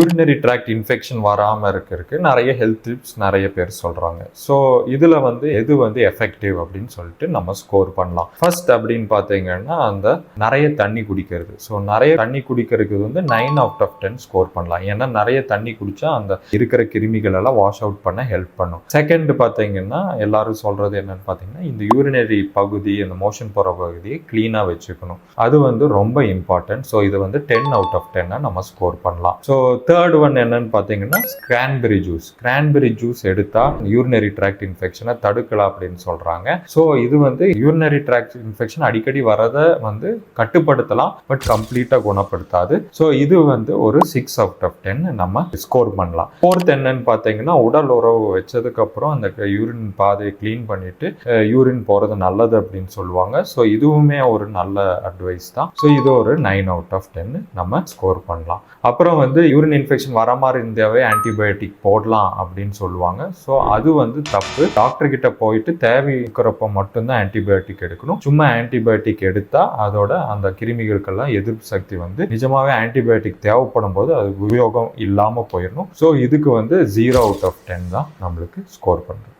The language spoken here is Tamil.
யூரினரி ட்ராக்ட் இன்ஃபெக்ஷன் வராமல் இருக்கிறதுக்கு நிறைய ஹெல்த் டிப்ஸ் நிறைய பேர் சொல்கிறாங்க. ஸோ இதில் எது எஃபெக்டிவ் அப்படின்னு சொல்லிட்டு நம்ம ஸ்கோர் பண்ணலாம். ஃபர்ஸ்ட் அப்படின்னு பார்த்தீங்கன்னா நிறைய தண்ணி குடிக்கிறது. ஸோ நிறைய தண்ணி குடிக்கிறதுக்கு 9 out of 10 ஸ்கோர் பண்ணலாம். ஏன்னா நிறைய தண்ணி குடிச்சா அந்த இருக்கிற கிருமிகள் எல்லாம் வாஷ் அவுட் பண்ண ஹெல்ப் பண்ணும். செகண்ட் பார்த்தீங்கன்னா எல்லாரும் சொல்றது என்னன்னு பார்த்தீங்கன்னா இந்த யூரினரி பகுதி, அந்த மோஷன் போகிற பகுதியை கிளீனாக வச்சுக்கணும். அது ரொம்ப இம்பார்ட்டன்ட். ஸோ இது 10 out of 10 நம்ம ஸ்கோர் பண்ணலாம். ஸோ தேர்ட் ஒன் என்னன்னு பார்த்தீங்கன்னா கிரான்பெரி ஜூஸ். கிரான்பெரி ஜூஸ் எடுத்தா யூரினரி ட்ராக்ட் இன்ஃபெக்ஷனை தடுக்கலாம் அப்படின்னு சொல்றாங்க. ஸோ இது யூரினரி ட்ராக்ட் இன்ஃபெக்ஷன் அடிக்கடி வரதை கட்டுப்படுத்தலாம், பட் கம்ப்ளீட்டா குணப்படுத்தாது. ஸோ இது ஒரு 6 out of 10 நம்ம ஸ்கோர் பண்ணலாம். ஃபோர்த் என்னன்னு பார்த்தீங்கன்னா உடல் உறவு வச்சதுக்கு அப்புறம் அந்த யூரின் பாதையை கிளீன் பண்ணிட்டு யூரின் போறது நல்லது அப்படின்னு சொல்லுவாங்க. ஸோ இதுவுமே ஒரு நல்ல அட்வைஸ் தான். ஸோ இது ஒரு 9 out of 10 நம்ம ஸ்கோர் பண்ணலாம். அப்புறம் யூரின் இன்ஃபெக்ஷன் வர மாதிரி இருந்தாவே ஆன்டிபயோட்டிக் போடலாம் அப்படின்னு சொல்லுவாங்க. ஸோ அது தப்பு. டாக்டர் கிட்ட போயிட்டு தேவை இருக்கிறப்ப மட்டும்தான் ஆன்டிபயோட்டிக் எடுக்கணும். சும்மா ஆன்டிபயோட்டிக் எடுத்தா அதோட அந்த கிருமிகளுக்கெல்லாம் எதிர்ப்பு சக்தி நிஜமாவே ஆன்டிபயோட்டிக் தேவைப்படும் போது அது உபயோகம் இல்லாம போயிடணும். ஸோ இதுக்கு 0 out of 10 தான் நம்மளுக்கு ஸ்கோர் பண்ணுறது.